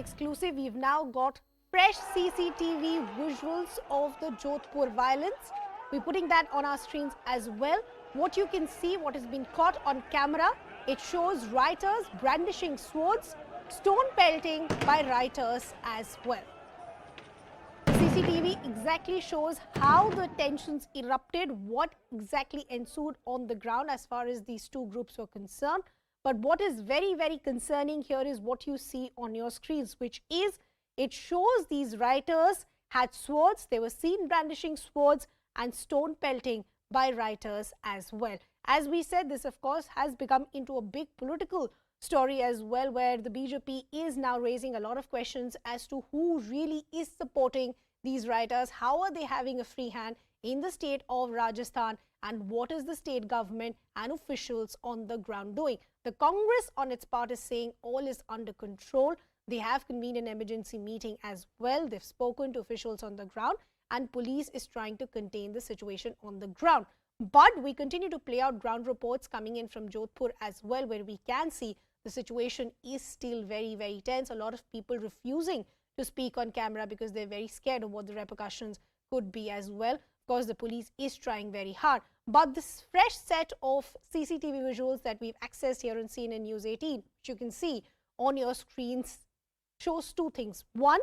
exclusive. We've now got fresh CCTV visuals of the Jodhpur violence. We're putting that on our screens as well. What you can see, what has been caught on camera, it shows rioters brandishing swords, stone pelting by rioters as well. CCTV exactly shows how the tensions erupted, what exactly ensued on the ground as far as these two groups were concerned. But what is very, very concerning here is what you see on your screens, which is it shows these rioters had swords. They were seen brandishing swords and stone pelting by rioters as well. As we said, this of course has become into a big political story as well, where the BJP is now raising a lot of questions as to who really is supporting these rioters, how are they having a free hand in the state of Rajasthan, and what is the state government and officials on the ground doing. The Congress on its part is saying all is under control. They have convened an emergency meeting as well. They've spoken to officials on the ground, and police is trying to contain the situation on the ground. But we continue to play out ground reports coming in from Jodhpur as well, where we can see the situation is still very, very tense. A lot of people refusing to speak on camera because they're very scared of what the repercussions could be as well. Of course, the police is trying very hard. But this fresh set of CCTV visuals that we've accessed here on CNN News 18, which you can see on your screens, shows two things. One,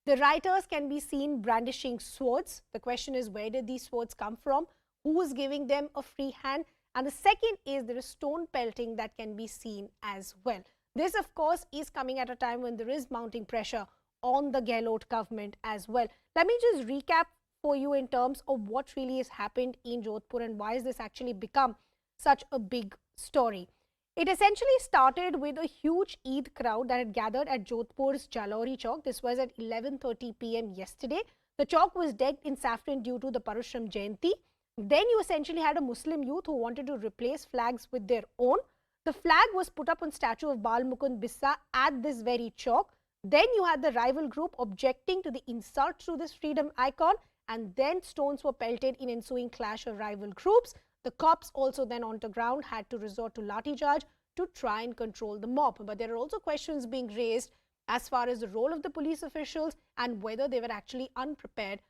the rioters can be seen brandishing swords. The question is, where did these swords come from? Who is giving them a free hand? And the second is there is stone pelting that can be seen as well. This, of course, is coming at a time when there is mounting pressure on the Gehlot government as well. Let me just recap for you in terms of what really has happened in Jodhpur and why has this actually become such a big story. It essentially started with a huge Eid crowd that had gathered at Jodhpur's Jalori Chowk. This was at 11:30 p.m. yesterday. The chowk was decked in saffron due to the Parushram Jayanti. Then you essentially had a Muslim youth who wanted to replace flags with their own. The flag was put up on statue of Bal Mukund Bissa at this very chowk. Then you had the rival group objecting to the insult to this freedom icon, and then stones were pelted in ensuing clash of rival groups. The cops also then on the ground had to resort to lathi charge to try and control the mob. But there are also questions being raised as far as the role of the police officials and whether they were actually unprepared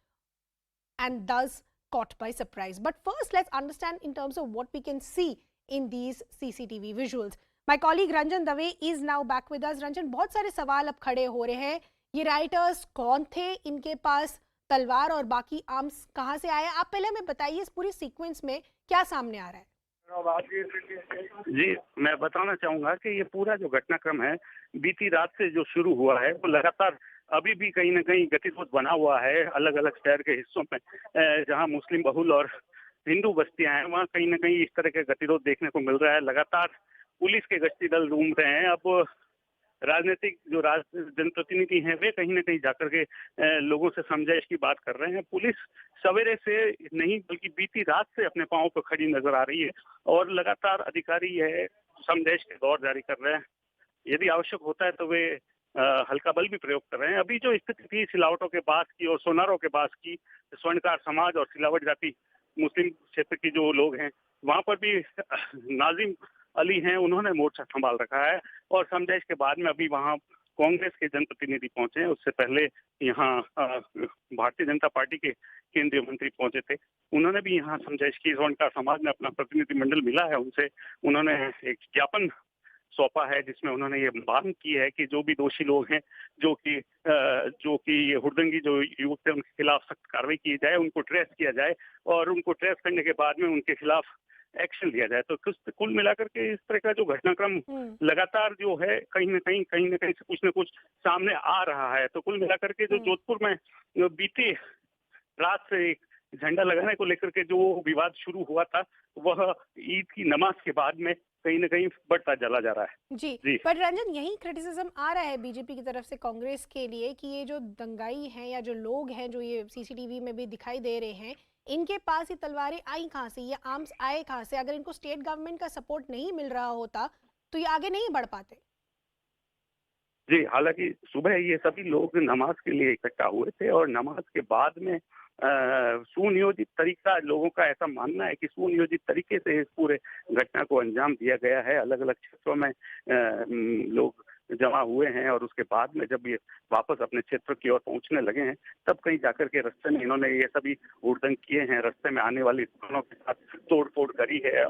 and thus caught by surprise. But first, let's understand in terms of what we can see in these CCTV visuals. My colleague Ranjan Dave is now back with us. Ranjan, बहुत सारे सवाल अब खड़े हो रहे हैं. ये writers कौन थे? इनके पास तलवार और बाकी आर्म्स कहां से आए? आप पहले हमें बताइए इस पूरी सीक्वेंस में क्या सामने आ रहा है? जी, मैं बताना चाहूंगा कि ये पूरा जो घटनाक्रम है बीती रात से जो शुरू हुआ है वो लगातार अभी भी कहीं न कहीं गतिरोध बना हुआ है अलग अलग शहर के हिस्सों में, जहां मुस्लिम बहुल और हिंदू बस्तियां हैं वहां कहीं न कहीं इस तरह के गतिरोध देखने को मिल रहा है। लगातार पुलिस के गश्ती दल घूम रहे हैं। अब राजनीतिक जो जनप्रतिनिधि हैं वे कहीं न कहीं जाकर के लोगों से समझाइश की बात कर रहे हैं। पुलिस सवेरे से नहीं बल्कि बीती रात से अपने पांव पर खड़ी नजर आ रही है और लगातार अधिकारी यह समझाइश के दौर जारी कर रहे हैं। यदि आवश्यक होता है तो वे हल्का बल भी प्रयोग कर रहे हैं। अभी जो स्थिति थी सिलावटों के पास की और सोनारों के पास की, स्वर्णकार समाज और सिलावट जाति मुस्लिम क्षेत्र की जो लोग हैं वहां पर भी नाजिम अली हैं, उन्होंने मोर्चा संभाल रखा है और समझाइश के बाद में अभी वहां कांग्रेस के जनप्रतिनिधि पहुंचे हैं। उससे पहले यहाँ भारतीय जनता पार्टी के केंद्रीय मंत्री पहुंचे थे, उन्होंने भी यहाँ समझाइश की। स्वर्णकार समाज में अपना प्रतिनिधिमंडल मिला है उनसे, उन्होंने एक ज्ञापन सौंपा है जिसमें उन्होंने ये मांग की है कि जो भी दोषी लोग हैं जो कि ये हुड़दंगी जो युवक थे उनके खिलाफ सख्त कार्रवाई की जाए, उनको ट्रेस किया जाए और उनको ट्रेस करने के बाद में उनके खिलाफ एक्शन लिया जाए। तो कुल मिलाकर के इस तरह का जो घटनाक्रम लगातार जो है कहीं न कहीं से कुछ न कुछ सामने आ रहा है। तो कुल मिलाकर के जो जोधपुर में बीती रात से एक झंडा लगाने को लेकर के जो विवाद शुरू हुआ था वह ईद की नमाज के बाद में कहीं न कहीं बढ़ता चला जा रहा है। जी। पर रंजन, यही क्रिटिसिज्म आ रहा है बीजेपी की तरफ से कांग्रेस के लिए कि ये जो दंगाई हैं या जो लोग हैं जो ये सीसीटीवी में भी दिखाई दे रहे हैं, इनके पास ये तलवारें आई कहाँ से, ये आर्म्स आए कहाँ से? अगर इनको स्टेट गवर्नमेंट का सपोर्ट नहीं मिल रहा होता तो ये आगे नहीं बढ़ पाते। जी, हालांकि सुबह ये सभी लोग नमाज के लिए इकट्ठा हुए थे और नमाज के बाद में सुनियोजित तरीका, लोगों का ऐसा मानना है कि सुनियोजित तरीके से इस पूरे घटना को अंजाम दिया गया है। अलग अलग क्षेत्रों में लोग जमा हुए हैं और उसके बाद में जब ये वापस अपने क्षेत्र की ओर पहुंचने लगे हैं, तब कहीं जाकर के रास्ते में इन्होंने ये सभी हुड़दंग किए हैं। रास्ते में आने वाली दुकानों के साथ तोड़-फोड़ करी है,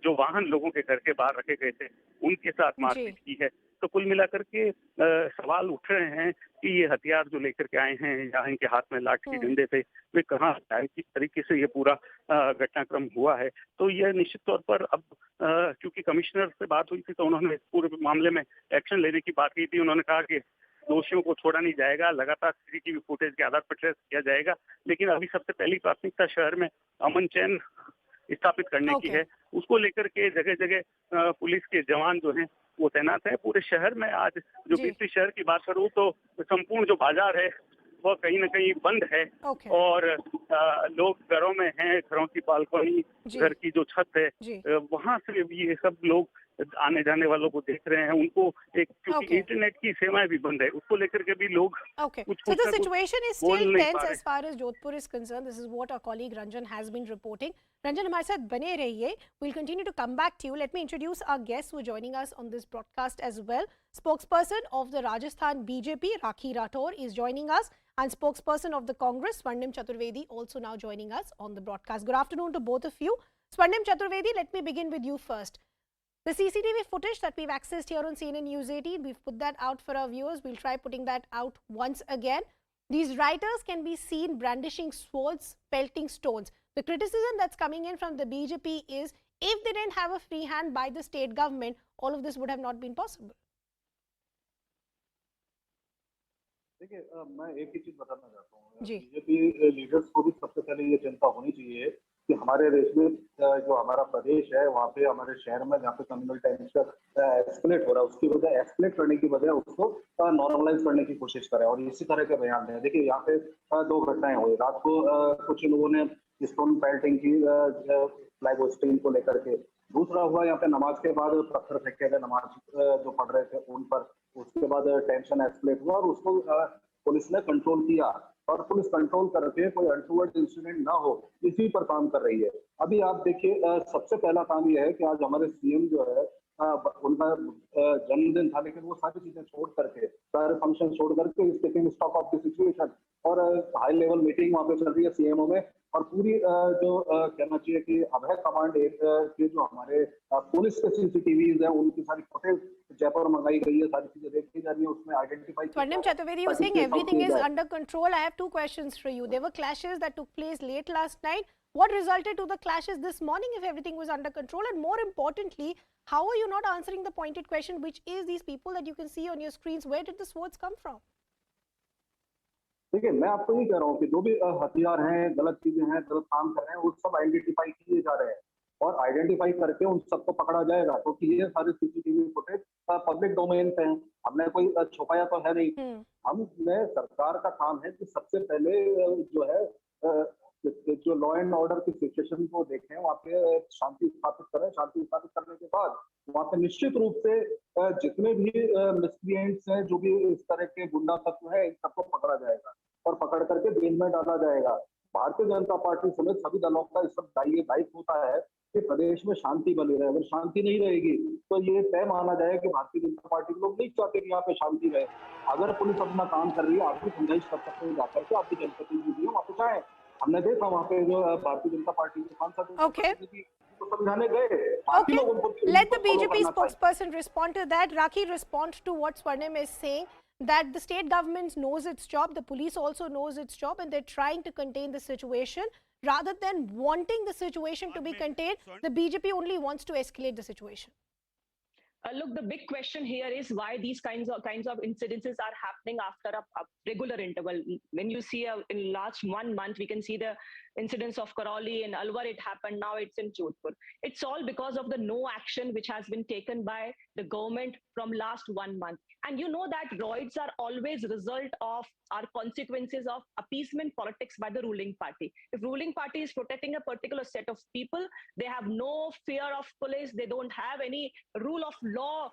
जो वाहन लोगों के घर के बाहर रखे गए थे उनके साथ मारपीट की है। तो कुल मिलाकर के सवाल उठ रहे हैं कि ये हथियार जो लेकर के आए हैं या इनके हाथ में लाठी डंडे थे, वे कहाँ से आए, किस तरीके से ये पूरा घटनाक्रम हुआ है। तो यह निश्चित तौर पर अब क्योंकि कमिश्नर से बात हुई थी तो उन्होंने पूरे मामले में एक्शन लेने की बात की थी। उन्होंने कहा कि दोषियों को छोड़ा नहीं जाएगा, लगातार सीसीटीवी फुटेज के आधार पर ट्रेस किया जाएगा, लेकिन अभी सबसे पहली प्राथमिकता शहर में अमन चैन स्थापित करने की है। उसको लेकर के जगह जगह पुलिस के जवान जो हैं वो तैनात है। पूरे शहर में आज जो बीती शहर की बात करूं तो संपूर्ण जो बाजार है वह कहीं न कहीं बंद है और लोग घरों में हैं, घरों की बालकनी, घर की जो छत है वहां से भी ये सब लोग आने जाने वालों को देख रहे हैं। उनको एक क्योंकि इंटरनेट की सेवाएं भी बंद है, उसको लेकर के भी लोग कुछ So the situation is still tense as far as Jodhpur is concerned. This is what our colleague Ranjan has been reporting. Ranjan, हमारे साथ बने रहिए. We'll continue to come back to you. Let me introduce our guests who are joining us on this broadcast as well. Spokesperson of the Rajasthan BJP, Rakhee is joining us, and spokesperson of the Congress, Swarnim Chaturvedi, also now joining us on the broadcast. Good afternoon to both of you. Swarnim Chaturvedi, let me begin with you first. The CCTV footage that we've accessed here on CNN News18, we've put that out for our viewers. We'll try putting that out once again. These rioters can be seen brandishing swords, pelting stones. The criticism that's coming in from the BJP is, if they didn't have a free hand by the state government, all of this would have not been possible. देखिए, मैं एक ही चीज बताना चाहता हूँ। BJP leaders को भी सबसे पहले ये चिंता होनी चाहिए कि हमारे देश में जो हमारा प्रदेश है, वहाँ पे हमारे शहर में जहाँ पे कम्युनल टेंशन एस्केलेट हो रहा है, उसकी वजह एस्केलेट करने की वजह उसको नॉर्मलाइज करने की कोशिश करें और इसी तरह के बयान दें। देखिए, यहाँ पे दो घटनाएं हुई। रात को कुछ लोगों ने स्टोन पेल्टिंग की फ्लैग होस्टिंग को लेकर के। दूसरा हुआ यहाँ पे नमाज के बाद पत्थर फेंके गए नमाज जो पढ़ रहे थे उन पर। उसके बाद टेंशन एस्केलेट हुआ और उसको पुलिस ने कंट्रोल किया और पुलिस कंट्रोल करके कोई अनटूवर्ड इंसिडेंट ना हो, इसी पर काम कर रही है। अभी आप देखिए, सबसे पहला काम यह है कि आज हमारे सीएम जो है उनका जन्मदिन था, लेकिन वो सारी चीजें छोड़ करके, सारे फंक्शन छोड़ करके taking stock of the situation और हाई लेवल मीटिंग वहां पे चल रही है सीएमओ में। और पूरी जो कहना चाहिए कि अभय कमांड के जो हमारे पुलिस के सीसीटीवीज है उनकी सारी फुटेज जयपुर मंगाई गई है, सारी चीजें देखी जा रही है, उसमें identify. Swarnim Chaturvedi, you saying everything is under control. I have two questions for you. There were clashes that took place late last night. What resulted to the clashes this morning if everything was under control? And more importantly, how are you not answering the pointed question, which is these people that you can see on your screens, where did the swords come from? देखिए, मैं आपको ये कह रहा हूँ कि जो भी हथियार हैं, गलत चीजें हैं, गलत काम कर रहे हैं, वो सब आइडेंटिफाई किए जा रहे हैं और आइडेंटिफाई करके उन सबको पकड़ा जाएगा, क्योंकि ये सारे सीसीटीवी फुटेज पब्लिक डोमेन पे हैं। हमने कोई छुपाया तो है नहीं। हमने सरकार का काम है कि सबसे पहले जो है जो लॉ एंड ऑर्डर की सिचुएशन को देखें, वहाँ पे शांति स्थापित करें। शांति स्थापित करने के बाद वहाँ पे निश्चित रूप से जितने भी मिसक्रिएंट्स हैं, जो भी इस तरह के गुंडा तत्व है, इन सबको पकड़ा जाएगा और पकड़ करके जेल में डाला जाएगा। भारतीय जनता पार्टी समेत सभी दलों का इस सब दायित्व होता है कि प्रदेश में शांति बनी रहे। अगर शांति नहीं रहेगी तो ये तय माना जाए कि भारतीय जनता पार्टी के लोग नहीं चाहते कि यहाँ पे शांति रहे। अगर पुलिस अपना काम कर रही है, आप भी समझाइश कर सकते हैं जाकर के, आपकी जनप्रतिनिधि वहाँ पे जाए। हमने देखा वहाँ पे जो भारतीय जनता पार्टी के सांसद समझाने गए। Let the BJP spokesperson respond to that. Rakhee, respond to what Swarnim is saying, that the state government knows its job, the police also knows its job, and they're trying to contain the situation. Rather than wanting the situation to be contained, the BJP only wants to escalate the situation. Look, the big question here is why these kinds of incidences are happening after a regular interval. When you see in last 1 month, we can see the incidents of Karauli and Alwar, it happened, now it's in Jodhpur. It's all because of the no action which has been taken by the government from last 1 month. And you know that riots are always result of our consequences of appeasement politics by the ruling party. If ruling party is protecting a particular set of people, they have no fear of police, they don't have any rule of law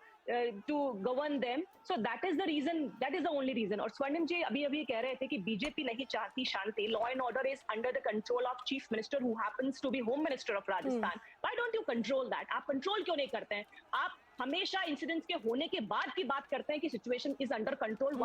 to govern them. So that is the reason, that is the only reason. और स्वर्णिम जी अभी कह रहे थे कि BJP नहीं चाहती शांति. Law and order is under the control of chief minister who happens to be home minister of Rajasthan. Why don't you control that? आप control क्यों नहीं करते हैं? आप हमेशा इंसिडेंट्स के होने के बाद की बात करते हैं कि सिचुएशन इज अंडर कंट्रोल।